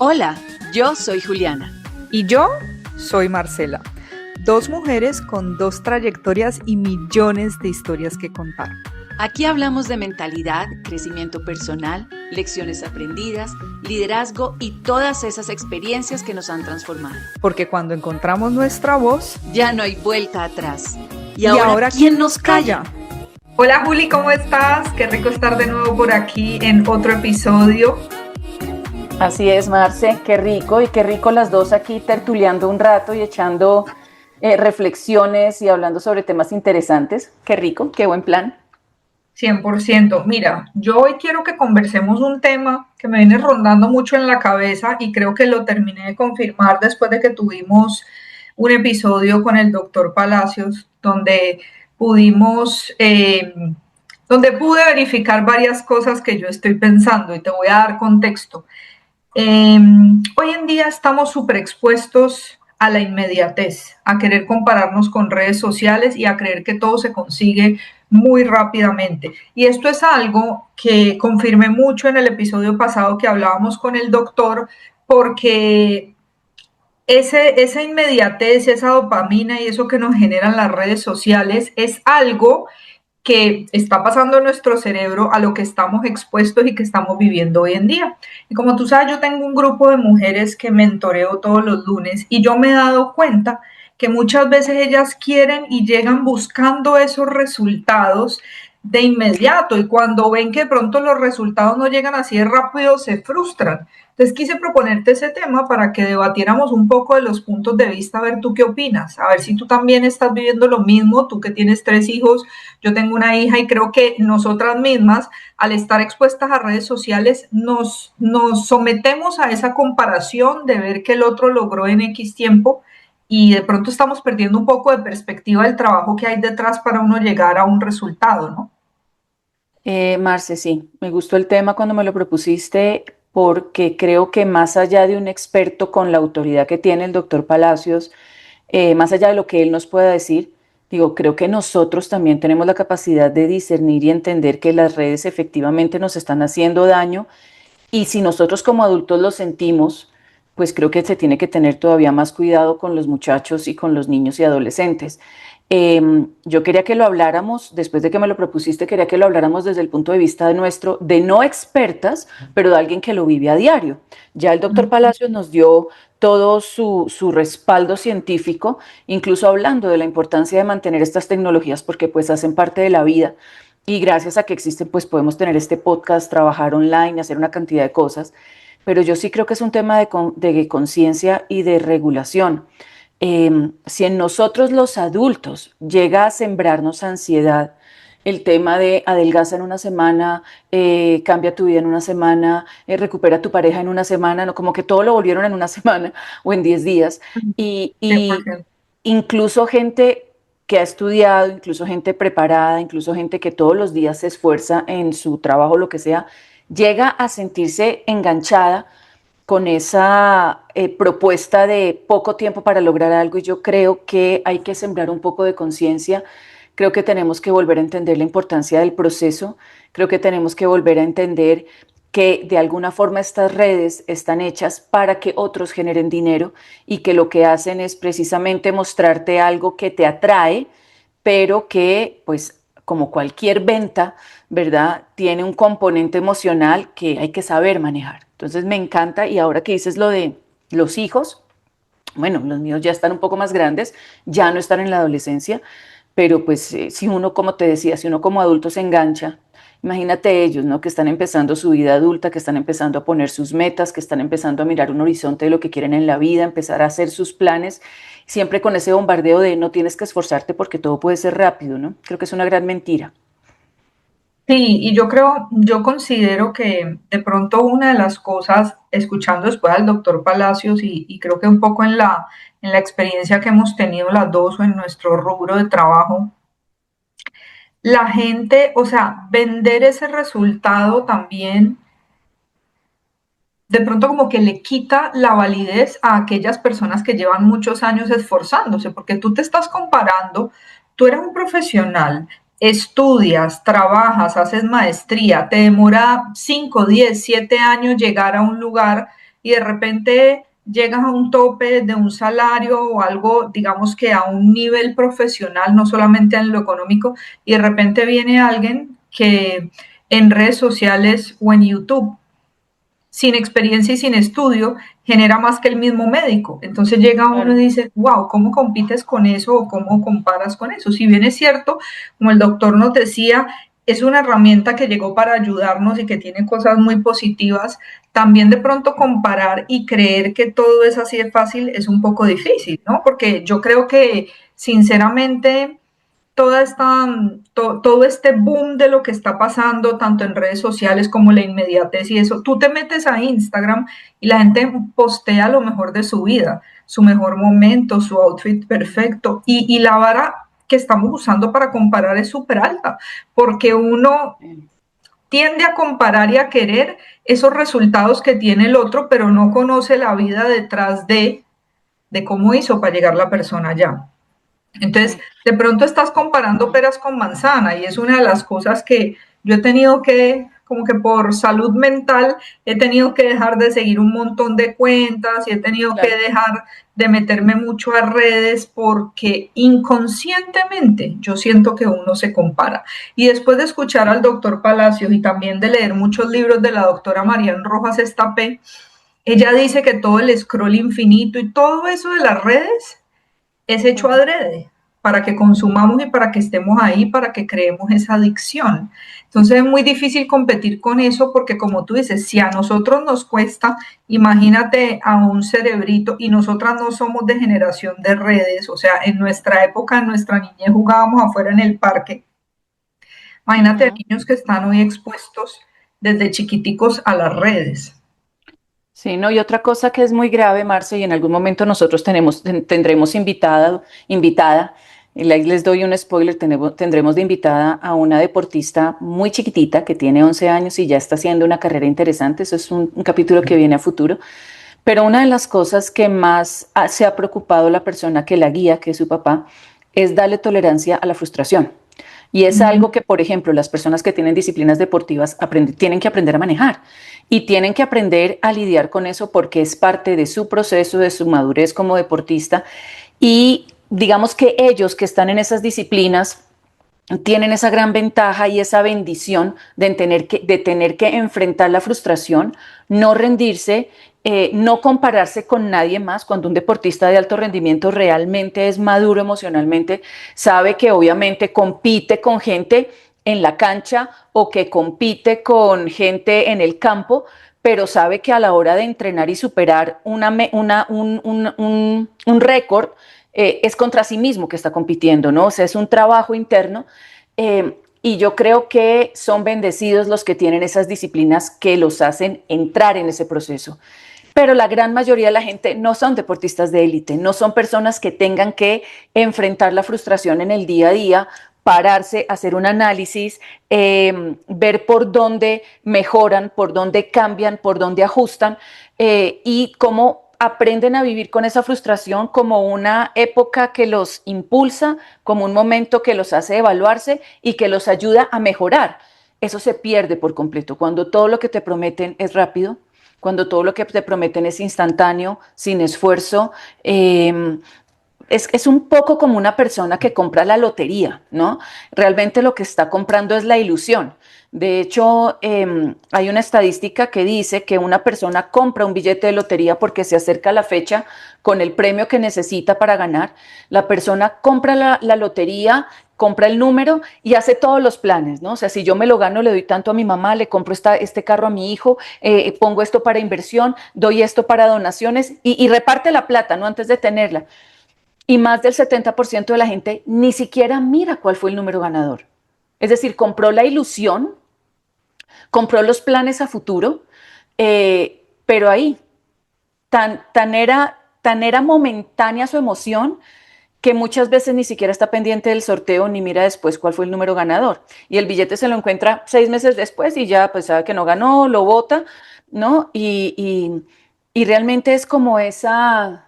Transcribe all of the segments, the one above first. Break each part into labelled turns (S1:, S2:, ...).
S1: Hola, yo soy Juliana.
S2: Y yo soy Marcela. Dos mujeres con dos trayectorias y millones de historias que contar.
S1: Aquí hablamos de mentalidad, crecimiento personal, lecciones aprendidas, liderazgo y todas esas experiencias que nos han transformado.
S2: Porque cuando encontramos nuestra voz,
S1: ya no hay vuelta atrás.
S2: ¿Y ahora quién nos calla?
S3: Hola Juli, ¿cómo estás? Qué rico estar de nuevo por aquí en otro episodio.
S4: Así es, Marce, qué rico, y qué rico las dos aquí tertuleando un rato y echando reflexiones y hablando sobre temas interesantes. Qué rico, qué buen plan.
S3: 100%. Mira, yo hoy quiero que conversemos un tema que me viene rondando mucho en la cabeza y creo que lo terminé de confirmar después de que tuvimos un episodio con el doctor Palacios, donde pude verificar varias cosas que yo estoy pensando y te voy a dar contexto. Hoy en día estamos súper expuestos a la inmediatez, a querer compararnos con redes sociales y a creer que todo se consigue muy rápidamente. Y esto es algo que confirmé mucho en el episodio pasado que hablábamos con el doctor, porque esa inmediatez, esa dopamina y eso que nos generan las redes sociales es algo que está pasando en nuestro cerebro, a lo que estamos expuestos y que estamos viviendo hoy en día. Y como tú sabes, yo tengo un grupo de mujeres que mentoreo todos los lunes y yo me he dado cuenta que muchas veces ellas quieren y llegan buscando esos resultados de inmediato, y cuando ven que de pronto los resultados no llegan así de rápido, se frustran. Entonces quise proponerte ese tema para que debatiéramos un poco de los puntos de vista, a ver tú qué opinas, a ver si tú también estás viviendo lo mismo, tú que tienes 3 hijos, yo tengo una hija, y creo que nosotras mismas, al estar expuestas a redes sociales, nos sometemos a esa comparación de ver que el otro logró en X tiempo, y de pronto estamos perdiendo un poco de perspectiva del trabajo que hay detrás para uno llegar a un resultado, ¿no?
S4: Marce, sí, me gustó el tema cuando me lo propusiste porque creo que más allá de un experto con la autoridad que tiene el doctor Palacios, más allá de lo que él nos pueda decir, digo, creo que nosotros también tenemos la capacidad de discernir y entender que las redes efectivamente nos están haciendo daño, y si nosotros como adultos lo sentimos, pues creo que se tiene que tener todavía más cuidado con los muchachos y con los niños y adolescentes. Yo quería que lo habláramos, después de que me lo propusiste, quería que lo habláramos desde el punto de vista de de no expertas, pero de alguien que lo vive a diario. Ya el doctor Palacios nos dio todo su respaldo científico, incluso hablando de la importancia de mantener estas tecnologías porque pues hacen parte de la vida. Y gracias a que existen, pues podemos tener este podcast, trabajar online, hacer una cantidad de cosas. Pero yo sí creo que es un tema de conciencia y de regulación. Si en nosotros los adultos llega a sembrarnos ansiedad, el tema de adelgaza en una semana, cambia tu vida en una semana, recupera tu pareja en una semana, no, como que todo lo volvieron en una semana o en 10 días. Y
S3: 100%.
S4: incluso gente que ha estudiado, incluso gente preparada, incluso gente que todos los días se esfuerza en su trabajo, lo que sea, llega a sentirse enganchada con esa propuesta de poco tiempo para lograr algo, y yo creo que hay que sembrar un poco de conciencia. Creo que tenemos que volver a entender la importancia del proceso, creo que tenemos que volver a entender que de alguna forma estas redes están hechas para que otros generen dinero y que lo que hacen es precisamente mostrarte algo que te atrae, pero que pues como cualquier venta, ¿verdad? Tiene un componente emocional que hay que saber manejar. Entonces me encanta, y ahora que dices lo de los hijos, bueno, los míos ya están un poco más grandes, ya no están en la adolescencia, pero pues si uno, como te decía, si uno como adulto se engancha, imagínate ellos, ¿no? Que están empezando su vida adulta, que están empezando a poner sus metas, que están empezando a mirar un horizonte de lo que quieren en la vida, empezar a hacer sus planes, siempre con ese bombardeo de no tienes que esforzarte porque todo puede ser rápido, ¿no? Creo que es una gran mentira.
S3: Sí, y yo considero que de pronto una de las cosas, escuchando después al doctor Palacios y creo que un poco en la experiencia que hemos tenido las dos o en nuestro rubro de trabajo, la gente, o sea, vender ese resultado también de pronto como que le quita la validez a aquellas personas que llevan muchos años esforzándose, porque tú te estás comparando, tú eres un profesional, estudias, trabajas, haces maestría, te demora 5, 10, 7 años llegar a un lugar y de repente llegas a un tope de un salario o algo, digamos que a un nivel profesional, no solamente en lo económico, y de repente viene alguien que en redes sociales o en YouTube, sin experiencia y sin estudio, genera más que el mismo médico. Entonces llega uno y dice, wow, ¿cómo compites con eso o cómo comparas con eso? Si bien es cierto, como el doctor nos decía, es una herramienta que llegó para ayudarnos y que tiene cosas muy positivas, también de pronto comparar y creer que todo es así de fácil es un poco difícil, ¿no? Porque yo creo que sinceramente todo este boom de lo que está pasando, tanto en redes sociales como la inmediatez y eso, tú te metes a Instagram y la gente postea lo mejor de su vida, su mejor momento, su outfit perfecto, y la vara que estamos usando para comparar es súper alta, porque uno tiende a comparar y a querer esos resultados que tiene el otro, pero no conoce la vida detrás de cómo hizo para llegar la persona allá. Entonces, de pronto estás comparando peras con manzana y es una de las cosas que yo he tenido que, como que por salud mental, he tenido que dejar de seguir un montón de cuentas y he tenido que dejar de meterme mucho a redes porque inconscientemente yo siento que uno se compara. Y después de escuchar al doctor Palacios y también de leer muchos libros de la doctora Marian Rojas Estapé, ella dice que todo el scroll infinito y todo eso de las redes es hecho adrede para que consumamos y para que estemos ahí, para que creemos esa adicción. Entonces es muy difícil competir con eso porque como tú dices, si a nosotros nos cuesta, imagínate a un cerebrito y nosotras no somos de generación de redes, o sea, en nuestra época, en nuestra niñez jugábamos afuera en el parque. Imagínate a niños que están hoy expuestos desde chiquiticos a las redes.
S4: Sí, no, y otra cosa que es muy grave, Marce, y en algún momento nosotros tendremos invitada, y ahí les doy un spoiler, tendremos de invitada a una deportista muy chiquitita que tiene 11 años y ya está haciendo una carrera interesante, eso es un capítulo que viene a futuro, pero una de las cosas que más se ha preocupado la persona que la guía, que es su papá, es darle tolerancia a la frustración. Y es algo que, por ejemplo, las personas que tienen disciplinas deportivas tienen que aprender a manejar y tienen que aprender a lidiar con eso porque es parte de su proceso, de su madurez como deportista. Y digamos que ellos que están en esas disciplinas tienen esa gran ventaja y esa bendición de tener que enfrentar la frustración, no rendirse, no compararse con nadie más. Cuando un deportista de alto rendimiento realmente es maduro emocionalmente, sabe que obviamente compite con gente en la cancha o que compite con gente en el campo, pero sabe que a la hora de entrenar y superar un récord, es contra sí mismo que está compitiendo, ¿no? O sea, es un trabajo interno. Y yo creo que son bendecidos los que tienen esas disciplinas que los hacen entrar en ese proceso. Pero la gran mayoría de la gente no son deportistas de élite, no son personas que tengan que enfrentar la frustración en el día a día, pararse, hacer un análisis, ver por dónde mejoran, por dónde cambian, por dónde ajustan y cómo aprenden a vivir con esa frustración como una época que los impulsa, como un momento que los hace evaluarse y que los ayuda a mejorar. Eso se pierde por completo cuando todo lo que te prometen es rápido, cuando todo lo que te prometen es instantáneo, sin esfuerzo. Es un poco como una persona que compra la lotería, ¿no? Realmente lo que está comprando es la ilusión. De hecho, hay una estadística que dice que una persona compra un billete de lotería porque se acerca la fecha con el premio que necesita para ganar. La persona compra la lotería, compra el número y hace todos los planes, ¿no? O sea, si yo me lo gano, le doy tanto a mi mamá, le compro este carro a mi hijo, pongo esto para inversión, doy esto para donaciones y reparte la plata, ¿no? Antes de tenerla. Y más del 70% de la gente ni siquiera mira cuál fue el número ganador. Es decir, compró la ilusión, compró los planes a futuro, pero ahí tan era momentánea su emoción que muchas veces ni siquiera está pendiente del sorteo ni mira después cuál fue el número ganador. Y el billete se lo encuentra 6 meses después y ya pues sabe que no ganó, lo bota, ¿no? Y realmente es como esa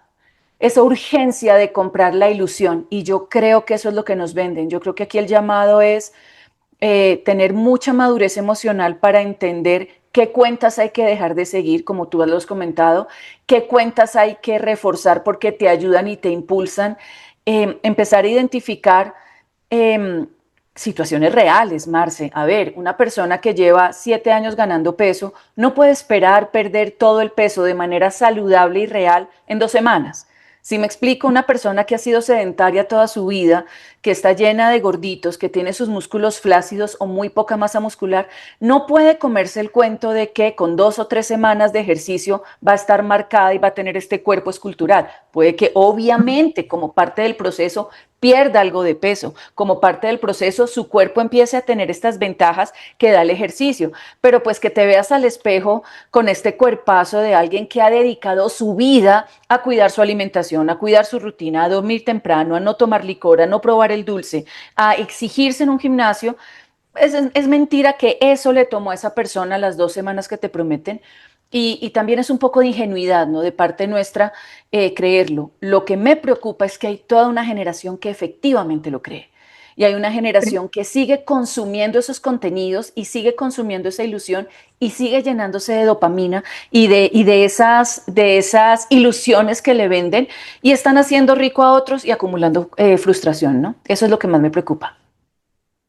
S4: urgencia de comprar la ilusión. Y yo creo que eso es lo que nos venden. Yo creo que aquí el llamado es tener mucha madurez emocional para entender qué cuentas hay que dejar de seguir, como tú lo has comentado, qué cuentas hay que reforzar porque te ayudan y te impulsan, empezar a identificar eh, situaciones reales, Marce. A ver, una persona que lleva 7 años ganando peso no puede esperar perder todo el peso de manera saludable y real en 2 semanas. Si me explico, una persona que ha sido sedentaria toda su vida, que está llena de gorditos, que tiene sus músculos flácidos o muy poca masa muscular, no puede comerse el cuento de que con 2 o 3 semanas de ejercicio va a estar marcada y va a tener este cuerpo escultural. Puede que obviamente como parte del proceso pierda algo de peso, como parte del proceso su cuerpo empiece a tener estas ventajas que da el ejercicio, pero pues que te veas al espejo con este cuerpazo de alguien que ha dedicado su vida a cuidar su alimentación, a cuidar su rutina, a dormir temprano, a no tomar licor, a no probar el dulce, a exigirse en un gimnasio. Es mentira que eso le tomó a esa persona las 2 semanas que te prometen. Y también es un poco de ingenuidad, ¿no? De parte nuestra creerlo. Lo que me preocupa es que hay toda una generación que efectivamente lo cree. Y hay una generación que sigue consumiendo esos contenidos y sigue consumiendo esa ilusión y sigue llenándose de dopamina y de esas ilusiones que le venden y están haciendo rico a otros y acumulando frustración, ¿no? Eso es lo que más me preocupa.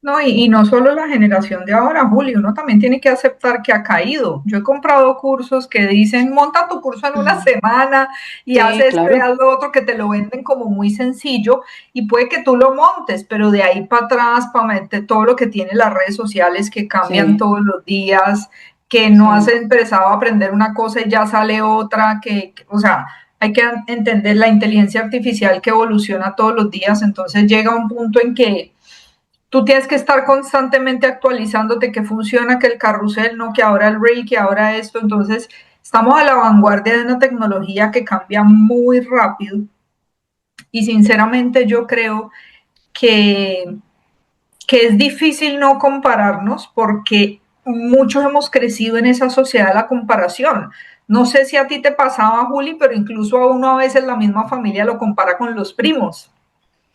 S3: No, y no solo la generación de ahora, Julio, uno también tiene que aceptar que ha caído. Yo he comprado cursos que dicen, monta tu curso en una semana y haz
S4: Sí,
S3: esto y
S4: claro.
S3: haz lo otro, que te lo venden como muy sencillo y puede que tú lo montes, pero de ahí para atrás, para meter todo lo que tienen las redes sociales que cambian
S4: Sí,
S3: todos los días, que no has
S4: sí,
S3: empezado a aprender una cosa y ya sale otra, o sea, hay que entender la inteligencia artificial que evoluciona todos los días, entonces llega un punto en que tú tienes que estar constantemente actualizándote, que funciona, que el carrusel, no, que ahora el reel, que ahora esto. Entonces, estamos a la vanguardia de una tecnología que cambia muy rápido y sinceramente yo creo que, que es difícil no compararnos porque muchos hemos crecido en esa sociedad de la comparación. No sé si a ti te pasaba, Juli, pero incluso a uno a veces la misma familia lo compara con los primos.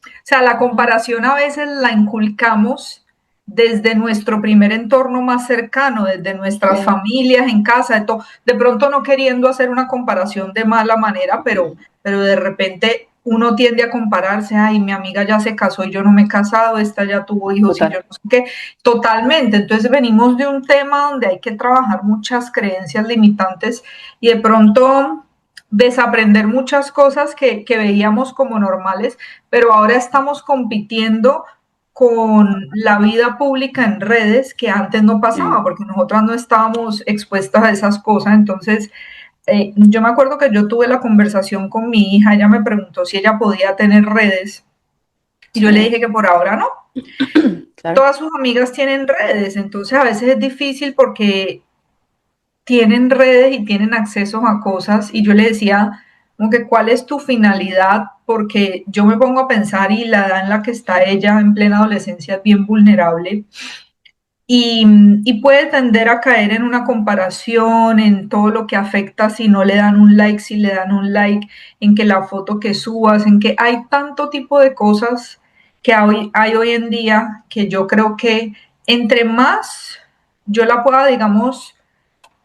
S3: O sea, la comparación a veces la inculcamos desde nuestro primer entorno más cercano, desde nuestras
S4: sí,
S3: familias, en casa, de pronto no queriendo hacer una comparación de mala manera, pero de repente uno tiende a compararse, ay, mi amiga ya se casó y yo no me he casado, esta ya tuvo hijos y yo
S4: total.
S3: no sé qué, totalmente. Entonces venimos de un tema donde hay que trabajar muchas creencias limitantes y de pronto desaprender muchas cosas que veíamos como normales, pero ahora estamos compitiendo con la vida pública en redes que antes no pasaba,
S4: Sí.
S3: porque nosotras no estábamos expuestas a esas cosas. Entonces, yo me acuerdo que yo tuve la conversación con mi hija, ella me preguntó si ella podía tener redes, y yo le
S4: Sí,
S3: dije que por ahora no.
S4: claro.
S3: Todas sus amigas tienen redes, entonces a veces es difícil porque tienen redes y tienen acceso a cosas y yo le decía, como que, ¿cuál es tu finalidad? Porque yo me pongo a pensar y la edad en la que está ella en plena adolescencia es bien vulnerable y puede tender a caer en una comparación, en todo lo que afecta si no le dan un like, si le dan un like, en que la foto que subas, en que hay tanto tipo de cosas que hay hoy en día que yo creo que entre más yo la pueda, digamos,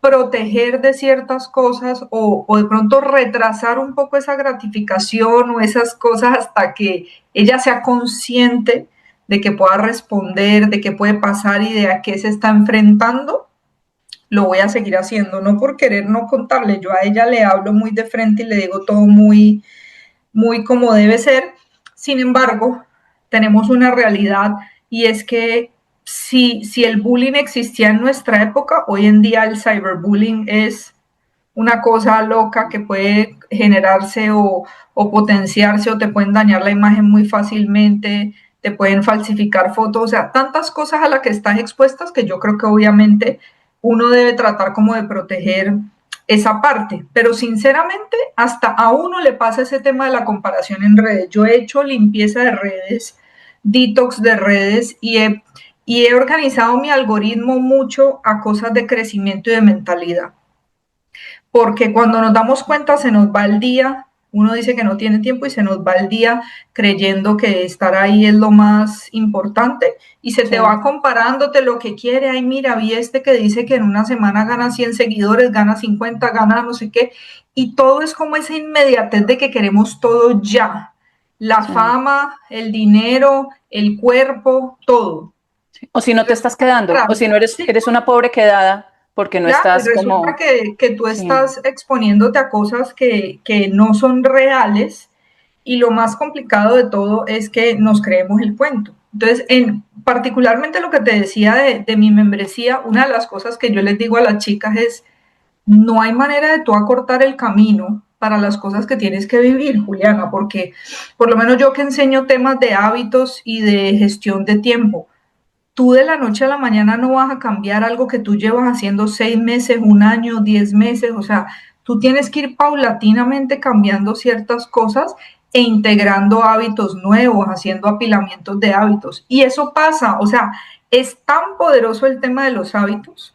S3: proteger de ciertas cosas o de pronto retrasar un poco esa gratificación o esas cosas hasta que ella sea consciente de que pueda responder, de qué puede pasar y de a qué se está enfrentando, lo voy a seguir haciendo, no por querer no contarle, yo a ella le hablo muy de frente y le digo todo muy, muy como debe ser, sin embargo, tenemos una realidad y es que si el bullying existía en nuestra época, hoy en día el cyberbullying es una cosa loca que puede generarse o potenciarse o te pueden dañar la imagen muy fácilmente, te pueden falsificar fotos, o sea, tantas cosas a las que estás expuestas que yo creo que obviamente uno debe tratar como de proteger esa parte, pero sinceramente hasta a uno le pasa ese tema de la comparación en redes. Yo he hecho limpieza de redes, detox de redes y he organizado mi algoritmo mucho a cosas de crecimiento y de mentalidad porque cuando nos damos cuenta se nos va el día Uno dice que no tiene tiempo y se nos va el día creyendo que estar ahí es lo más importante y se te va comparándote lo que quiere. Ay, mira, vi este que dice que en una semana gana 100 seguidores, gana 50, gana no sé qué. Y todo es como esa inmediatez de que queremos todo ya. La fama, el dinero, el cuerpo, todo.
S4: O si no te estás quedando, o si no
S3: Sí,
S4: eres una pobre quedada porque no
S3: ya, y
S4: estás
S3: resulta
S4: como,
S3: que tú
S4: sí.
S3: estás exponiéndote a cosas que no son reales y lo más complicado de todo es que nos creemos el cuento. Entonces, particularmente lo que te decía de mi membresía, una de las cosas que yo les digo a las chicas es, no hay manera de tú acortar el camino para las cosas que tienes que vivir, Juliana, porque por lo menos yo que enseño temas de hábitos y de gestión de tiempo, tú de la noche a la mañana no vas a cambiar algo que tú llevas haciendo 6 meses, un año, 10 meses, o sea, tú tienes que ir paulatinamente cambiando ciertas cosas e integrando hábitos nuevos, haciendo apilamientos de hábitos. Y eso pasa, o sea, es tan poderoso el tema de los hábitos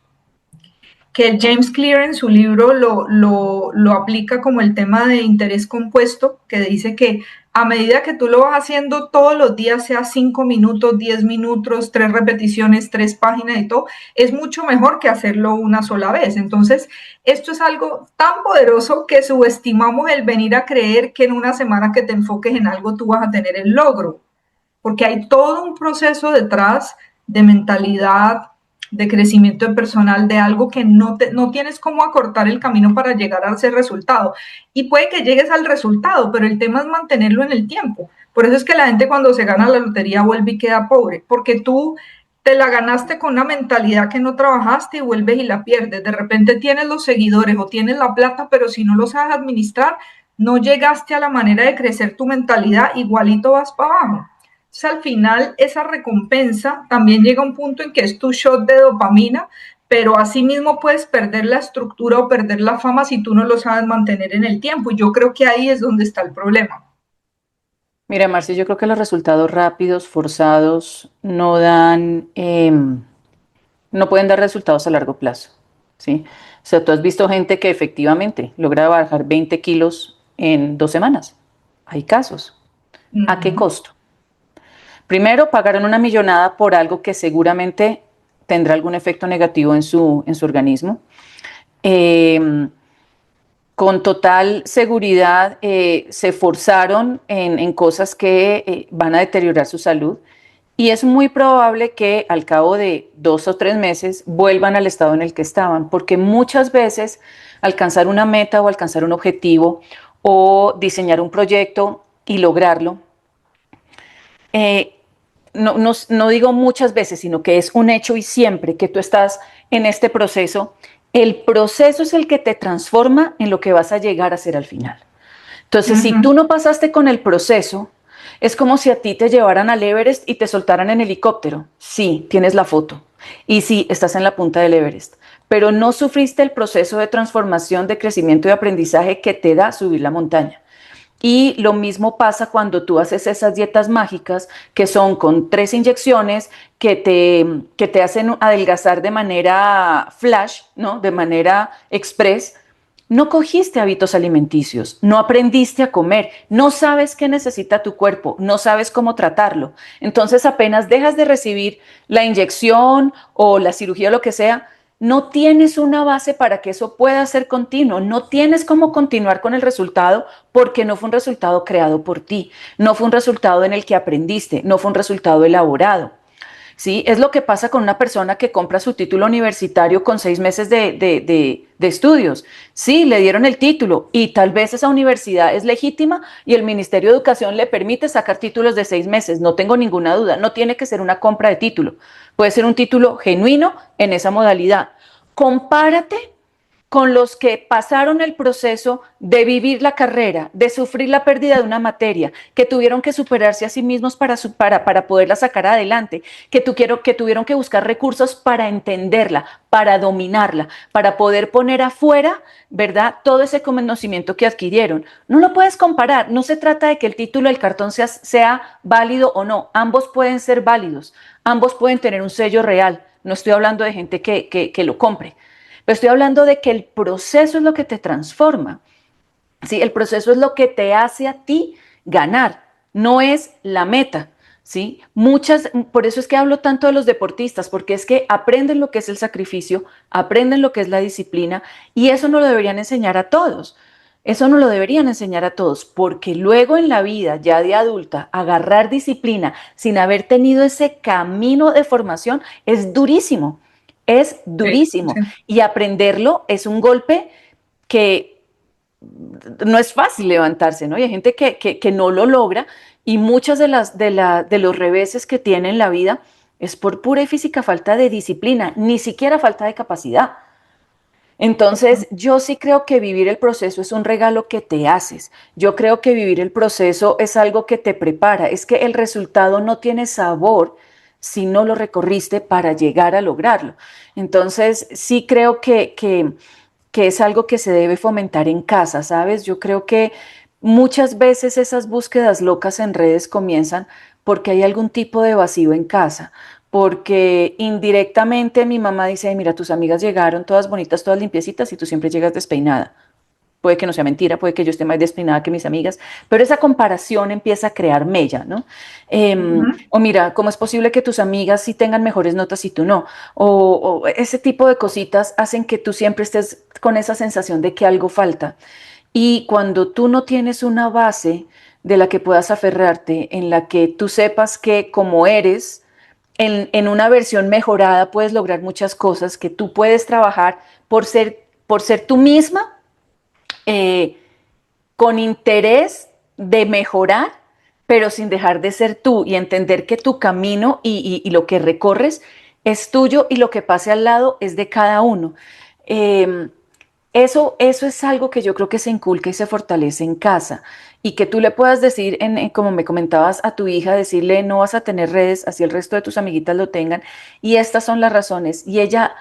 S3: que el James Clear en su libro lo aplica como el tema de interés compuesto, que dice que a medida que tú lo vas haciendo todos los días, sea 5 minutos, 10 minutos, 3 repeticiones, 3 páginas y todo, es mucho mejor que hacerlo una sola vez. Entonces, esto es algo tan poderoso que subestimamos el venir a creer que en una semana que te enfoques en algo tú vas a tener el logro, porque hay todo un proceso detrás de mentalidad, de crecimiento personal, de algo que no tienes cómo acortar el camino para llegar a ese resultado. Y puede que llegues al resultado, pero el tema es mantenerlo en el tiempo. Por eso es que la gente cuando se gana la lotería vuelve y queda pobre, porque tú te la ganaste con una mentalidad que no trabajaste y vuelves y la pierdes. De repente tienes los seguidores o tienes la plata, pero si no lo sabes administrar, no llegaste a la manera de crecer tu mentalidad, igualito vas para abajo. Entonces, al final, esa recompensa también llega a un punto en que es tu shot de dopamina, pero asimismo puedes perder la estructura o perder la fama si tú no lo sabes mantener en el tiempo. Y yo creo que ahí es donde está el problema.
S4: Mira, Marcia, yo creo que los resultados rápidos, forzados, no pueden dar resultados a largo plazo, ¿sí? O sea, tú has visto gente que efectivamente logra bajar 20 kilos en 2 semanas. Hay casos. ¿A qué costo? Primero, pagaron una millonada por algo que seguramente tendrá algún efecto negativo en su organismo. Eh, con total seguridad se forzaron en cosas que van a deteriorar su salud y es muy probable que al cabo de 2 o 3 meses vuelvan al estado en el que estaban, porque muchas veces alcanzar una meta o alcanzar un objetivo o diseñar un proyecto y lograrlo, eh, no digo muchas veces, sino que es un hecho y siempre que tú estás en este proceso, el proceso es el que te transforma en lo que vas a llegar a ser al final. Entonces, si tú no pasaste con el proceso, es como si a ti te llevaran al Everest y te soltaran en helicóptero. Sí, tienes la foto. Y sí, estás en la punta del Everest. Pero no sufriste el proceso de transformación, de crecimiento y aprendizaje que te da subir la montaña. Y lo mismo pasa cuando tú haces esas dietas mágicas que son con 3 inyecciones que te hacen adelgazar de manera flash, ¿no? De manera express. No cogiste hábitos alimenticios, no aprendiste a comer, no sabes qué necesita tu cuerpo, no sabes cómo tratarlo. Entonces apenas dejas de recibir la inyección o la cirugía o lo que sea, no tienes una base para que eso pueda ser continuo, no tienes cómo continuar con el resultado porque no fue un resultado creado por ti, no fue un resultado en el que aprendiste, no fue un resultado elaborado. ¿Sí? Es lo que pasa con una persona que compra su título universitario con 6 meses de estudios. Sí, le dieron el título y tal vez esa universidad es legítima y el Ministerio de Educación le permite sacar títulos de 6 meses, no tengo ninguna duda, no tiene que ser una compra de título, puede ser un título genuino en esa modalidad. Compárate con los que pasaron el proceso de vivir la carrera, de sufrir la pérdida de una materia, que tuvieron que superarse a sí mismos para poderla sacar adelante, que tuvieron que buscar recursos para entenderla, para dominarla, para poder poner afuera, ¿verdad?, todo ese conocimiento que adquirieron. No lo puedes comparar, no se trata de que el título del cartón sea válido o no, ambos pueden ser válidos, ambos pueden tener un sello real, no estoy hablando de gente que lo compre. Pero estoy hablando de que el proceso es lo que te transforma. ¿sí? El proceso es lo que te hace a ti ganar, no es la meta. ¿Sí? Por eso es que hablo tanto de los deportistas, porque es que aprenden lo que es el sacrificio, aprenden lo que es la disciplina, y eso no lo deberían enseñar a todos. Eso no lo deberían enseñar a todos, porque luego en la vida, ya de adulta, agarrar disciplina sin haber tenido ese camino de formación es durísimo, es durísimo.
S3: Sí.
S4: Y aprenderlo es un golpe que no es fácil levantarse, ¿no? Y hay gente que no lo logra, y muchas de los reveses que tiene en la vida es por pura y física falta de disciplina, ni siquiera falta de capacidad. Entonces, yo sí creo que vivir el proceso es un regalo que te haces. Yo creo que vivir el proceso es algo que te prepara. Es que el resultado no tiene sabor si no lo recorriste para llegar a lograrlo. Entonces, sí creo que es algo que se debe fomentar en casa, ¿sabes? Yo creo que muchas veces esas búsquedas locas en redes comienzan porque hay algún tipo de vacío en casa, porque indirectamente mi mamá dice, mira, tus amigas llegaron todas bonitas, todas limpiecitas y tú siempre llegas despeinada. Puede que no sea mentira, puede que yo esté más despeinada que mis amigas, pero esa comparación empieza a crear mella, ¿no? O mira, ¿cómo es posible que tus amigas sí tengan mejores notas y tú no? O ese tipo de cositas hacen que tú siempre estés con esa sensación de que algo falta. Y cuando tú no tienes una base de la que puedas aferrarte, en la que tú sepas que como eres, en una versión mejorada puedes lograr muchas cosas, que tú puedes trabajar por ser tú misma, eh, con interés de mejorar, pero sin dejar de ser tú, y entender que tu camino y lo que recorres es tuyo, y lo que pase al lado es de cada uno. Eh, eso es algo que yo creo que se inculca y se fortalece en casa, y que tú le puedas decir, como me comentabas, a tu hija, decirle no vas a tener redes, así el resto de tus amiguitas lo tengan, y estas son las razones, y ella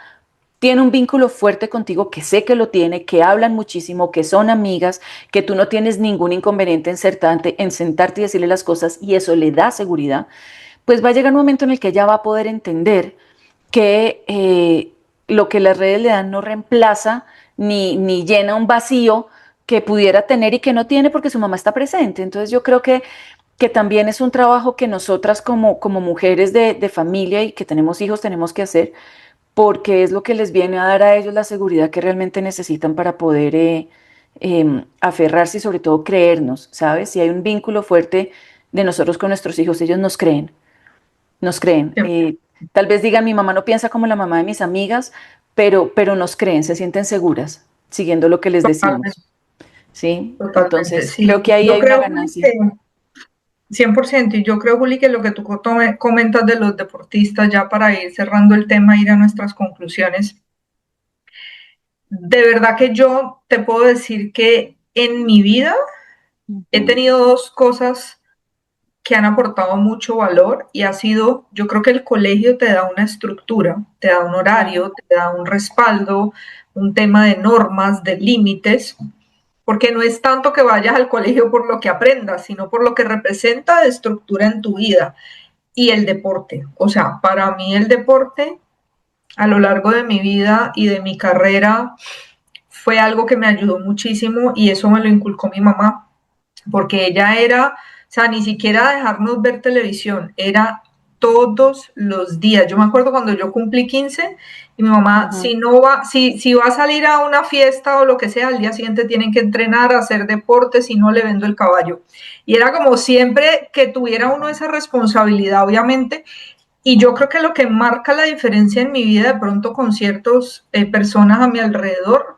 S4: tiene un vínculo fuerte contigo, que sé que lo tiene, que hablan muchísimo, que son amigas, que tú no tienes ningún inconveniente en sentarte y decirle las cosas, y eso le da seguridad. Pues va a llegar un momento en el que ella va a poder entender que lo que las redes le dan no reemplaza ni llena un vacío que pudiera tener y que no tiene porque su mamá está presente. Entonces yo creo que también es un trabajo que nosotras como mujeres de familia y que tenemos hijos tenemos que hacer, porque es lo que les viene a dar a ellos la seguridad que realmente necesitan para poder aferrarse y sobre todo creernos, ¿sabes? Si hay un vínculo fuerte de nosotros con nuestros hijos, ellos nos creen, nos creen. Tal vez digan, mi mamá no piensa como la mamá de mis amigas, pero nos creen, se sienten seguras, siguiendo lo que les decimos.
S3: Totalmente,
S4: ¿Sí?
S3: totalmente,
S4: Entonces,
S3: sí.
S4: creo que ahí
S3: Yo
S4: hay una
S3: creo, Juli,
S4: ganancia.
S3: que 100%, y yo creo, Juli, que lo que tú comentas de los deportistas, ya para ir cerrando el tema, ir a nuestras conclusiones, de verdad que yo te puedo decir que en mi vida he tenido dos cosas que han aportado mucho valor, y ha sido, yo creo que el colegio te da una estructura, te da un horario, te da un respaldo, un tema de normas, de límites, porque no es tanto que vayas al colegio por lo que aprendas, sino por lo que representa de estructura en tu vida. Y el deporte, o sea, para mí el deporte a lo largo de mi vida y de mi carrera fue algo que me ayudó muchísimo, y eso me lo inculcó mi mamá, porque ella era, o sea, ni siquiera dejarnos ver televisión, era todos los días. Yo me acuerdo cuando yo cumplí 15 y mi mamá, si va a salir a una fiesta o lo que sea, al día siguiente tienen que entrenar, hacer deporte, si no le vendo el caballo. Y era como siempre que tuviera uno esa responsabilidad, obviamente. Y yo creo que lo que marca la diferencia en mi vida de pronto con ciertas personas a mi alrededor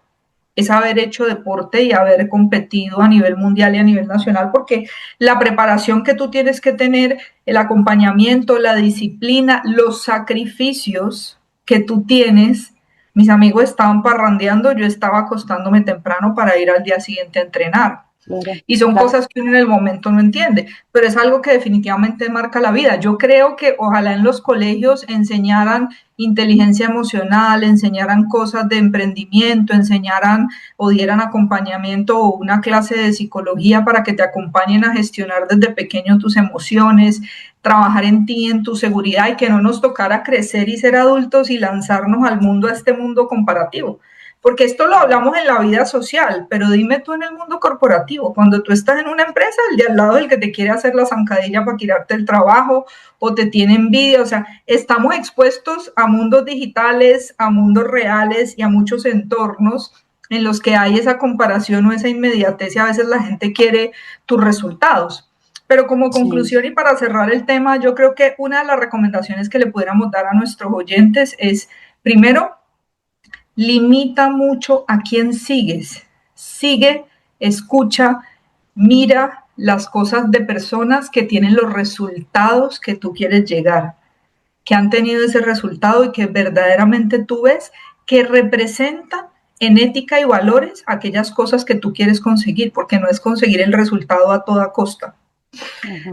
S3: es haber hecho deporte y haber competido a nivel mundial y a nivel nacional, porque la preparación que tú tienes que tener, el acompañamiento, la disciplina, los sacrificios que tú tienes. Mis amigos estaban parrandeando, yo estaba acostándome temprano para ir al día siguiente a entrenar.
S4: Claro,
S3: Y son
S4: claro.
S3: cosas que uno en el momento no entiende, pero es algo que definitivamente marca la vida. Yo creo que ojalá en los colegios enseñaran inteligencia emocional, enseñaran cosas de emprendimiento, enseñaran o dieran acompañamiento o una clase de psicología para que te acompañen a gestionar desde pequeño tus emociones, trabajar en ti, en tu seguridad, y que no nos tocara crecer y ser adultos y lanzarnos al mundo, a este mundo comparativo. porque esto lo hablamos en la vida social, pero dime tú en el mundo corporativo, cuando tú estás en una empresa, el de al lado es el que te quiere hacer la zancadilla para quitarte el trabajo o te tiene envidia, o sea, estamos expuestos a mundos digitales, a mundos reales y a muchos entornos en los que hay esa comparación o esa inmediatez y a veces la gente quiere tus resultados. Pero como conclusión y para cerrar el tema, yo creo que una de las recomendaciones que le pudiéramos dar a nuestros oyentes es, primero, limita mucho a quién sigues. Sigue, escucha, mira las cosas de personas que tienen los resultados que tú quieres llegar, que han tenido ese resultado y que verdaderamente tú ves que representan en ética y valores aquellas cosas que tú quieres conseguir, porque no es conseguir el resultado a toda costa.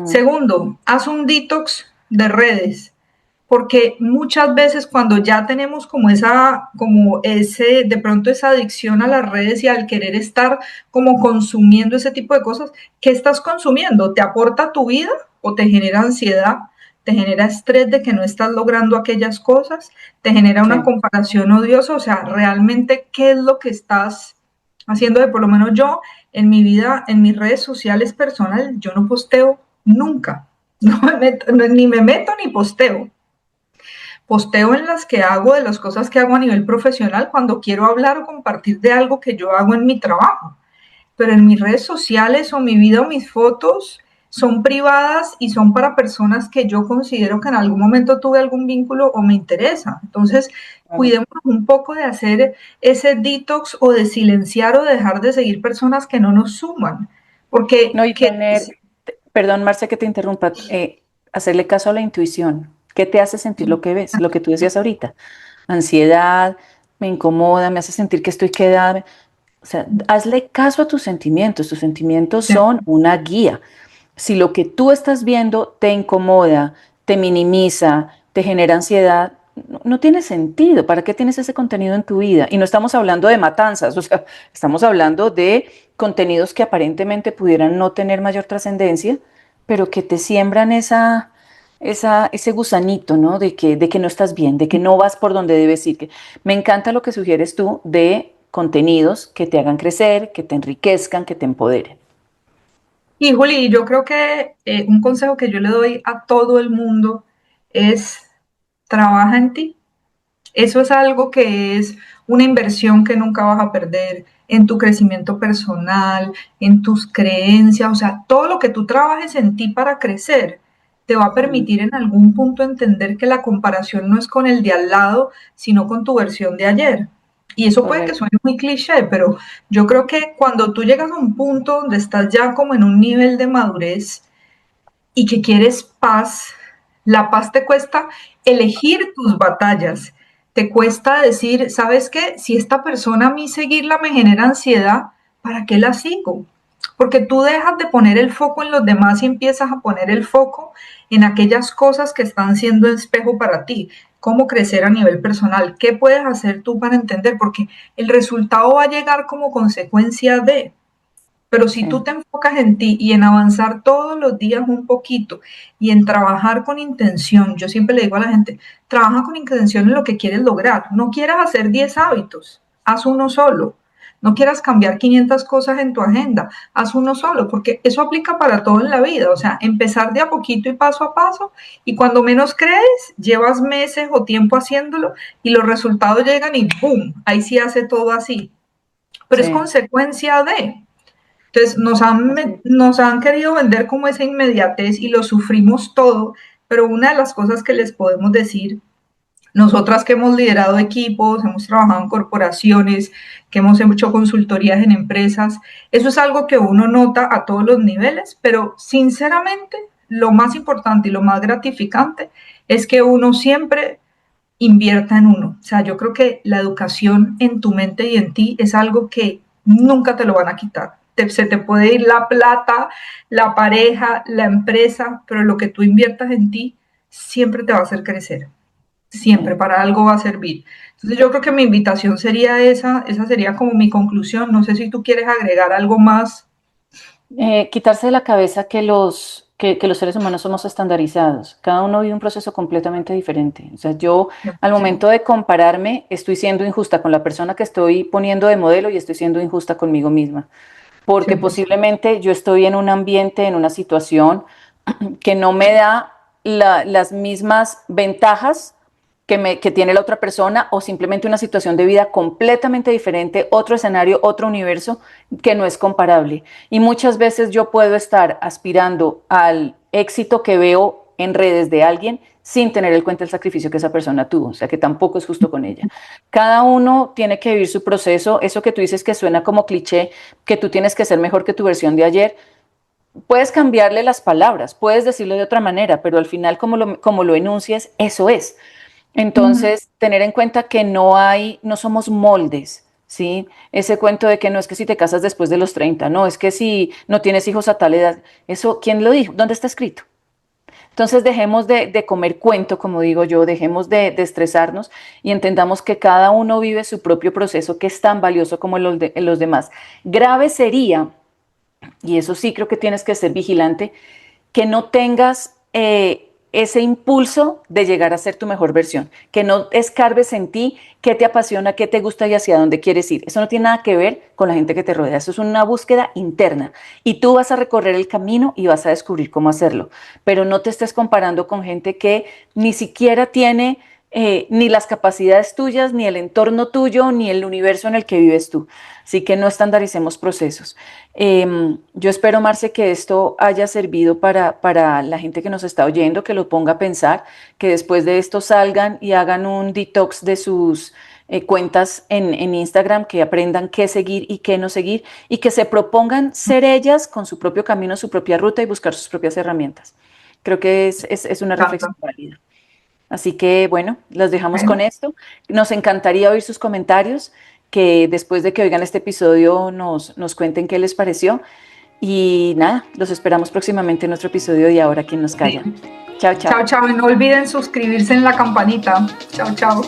S3: Segundo, haz un detox de redes, porque muchas veces cuando ya tenemos de pronto esa adicción a las redes y al querer estar como consumiendo ese tipo de cosas, ¿qué estás consumiendo? ¿Te aporta a tu vida o te genera ansiedad? ¿Te genera estrés de que no estás logrando aquellas cosas? ¿Te genera una comparación odiosa? O sea, realmente, ¿qué es lo que estás haciendo? Por lo menos yo, en mi vida, en mis redes sociales personales, yo no posteo nunca. Ni me meto ni posteo. Posteo en las que hago, de las cosas que hago a nivel profesional, cuando quiero hablar o compartir de algo que yo hago en mi trabajo. Pero en mis redes sociales o mi vida o mis fotos son privadas y son para personas que yo considero que en algún momento tuve algún vínculo o me interesa. Entonces, cuidemos un poco de hacer ese detox o de silenciar o dejar de seguir personas que no nos suman. Porque...
S4: No, perdón, Marce, que te interrumpa, hacerle caso a la intuición. ¿Qué te hace sentir lo que ves? Lo que tú decías ahorita. Ansiedad, me incomoda, me hace sentir que estoy quedada. O sea, hazle caso a tus sentimientos. Tus sentimientos son una guía. Si lo que tú estás viendo te incomoda, te minimiza, te genera ansiedad, no tiene sentido. ¿Para qué tienes ese contenido en tu vida? Y no estamos hablando de matanzas, o sea, estamos hablando de contenidos que aparentemente pudieran no tener mayor trascendencia, pero que te siembran ese gusanito, ¿no? De que no estás bien, de que no vas por donde debes ir. Me encanta lo que sugieres tú de contenidos que te hagan crecer, que te enriquezcan, que te empoderen.
S3: Y Juli, yo creo que un consejo que yo le doy a todo el mundo es trabaja en ti. Eso es algo que es una inversión que nunca vas a perder en tu crecimiento personal, en tus creencias, o sea, todo lo que tú trabajes en ti para crecer te va a permitir en algún punto entender que la comparación no es con el de al lado, sino con tu versión de ayer. Y eso puede que suene muy cliché, pero yo creo que cuando tú llegas a un punto donde estás ya como en un nivel de madurez y que quieres paz, la paz te cuesta elegir tus batallas, te cuesta decir, ¿sabes qué? Si esta persona a mí seguirla me genera ansiedad, ¿para qué la sigo? Porque tú dejas de poner el foco en los demás y empiezas a poner el foco en aquellas cosas que están siendo espejo para ti. Cómo crecer a nivel personal, qué puedes hacer tú para entender, porque el resultado va a llegar como consecuencia de... Pero si tú te enfocas en ti y en avanzar todos los días un poquito y en trabajar con intención, yo siempre le digo a la gente, trabaja con intención en lo que quieres lograr. No quieras hacer 10 hábitos, haz uno solo. No quieras cambiar 500 cosas en tu agenda, haz uno solo, porque eso aplica para todo en la vida. O sea, empezar de a poquito y paso a paso, y cuando menos crees, llevas meses o tiempo haciéndolo y los resultados llegan y ¡boom! Ahí sí hace todo así. Pero es consecuencia de... Entonces nos han querido vender como esa inmediatez y lo sufrimos todo, pero una de las cosas que les podemos decir, nosotras que hemos liderado equipos, hemos trabajado en corporaciones, que hemos hecho consultorías en empresas, eso es algo que uno nota a todos los niveles, pero sinceramente lo más importante y lo más gratificante es que uno siempre invierta en uno. O sea, yo creo que la educación en tu mente y en ti es algo que nunca te lo van a quitar. Se te puede ir la plata, la pareja, la empresa, pero lo que tú inviertas en ti siempre te va a hacer crecer. Siempre, para algo va a servir. Entonces yo creo que mi invitación sería esa sería como mi conclusión. No sé si tú quieres agregar algo más.
S4: Quitarse de la cabeza que los que los seres humanos somos estandarizados. Cada uno vive un proceso completamente diferente. O sea, yo al momento de compararme estoy siendo injusta con la persona que estoy poniendo de modelo y estoy siendo injusta conmigo misma. Porque
S3: 100%.
S4: posiblemente yo estoy en un ambiente, en una situación que no me da las mismas ventajas que tiene la otra persona, o simplemente una situación de vida completamente diferente, otro escenario, otro universo que no es comparable. Y muchas veces yo puedo estar aspirando al éxito que veo en redes de alguien sin tener en cuenta el sacrificio que esa persona tuvo, o sea que tampoco es justo con ella. Cada uno tiene que vivir su proceso. Eso que tú dices que suena como cliché, que tú tienes que ser mejor que tu versión de ayer, puedes cambiarle las palabras, puedes decirlo de otra manera, pero al final como lo enuncias, eso es. Entonces, tener en cuenta que no somos moldes, ¿sí? Ese cuento de que no es que si te casas después de los 30, no, es que si no tienes hijos a tal edad, eso, ¿quién lo dijo? ¿Dónde está escrito? Entonces, dejemos de comer cuento, como digo yo, dejemos de estresarnos y entendamos que cada uno vive su propio proceso, que es tan valioso como los demás. Grave sería, y eso sí creo que tienes que ser vigilante, que no tengas ese impulso de llegar a ser tu mejor versión, que no escarbes en ti qué te apasiona, qué te gusta y hacia dónde quieres ir. Eso no tiene nada que ver con la gente que te rodea, eso es una búsqueda interna y tú vas a recorrer el camino y vas a descubrir cómo hacerlo, pero no te estés comparando con gente que ni siquiera tiene ni las capacidades tuyas, ni el entorno tuyo, ni el universo en el que vives tú. Así que no estandaricemos procesos. Yo espero, Marce, que esto haya servido para la gente que nos está oyendo, que lo ponga a pensar, que después de esto salgan y hagan un detox de sus cuentas en Instagram, que aprendan qué seguir y qué no seguir, y que se propongan ser ellas con su propio camino, su propia ruta y buscar sus propias herramientas. Creo que es una reflexión válida. Así que, bueno, los dejamos con esto. Nos encantaría oír sus comentarios, que después de que oigan este episodio nos cuenten qué les pareció. Y nada, los esperamos próximamente en nuestro episodio de Ahora Quien Nos Calla. Chao, chao.
S3: Chao, chao. Y no olviden suscribirse en la campanita. Chao, chao.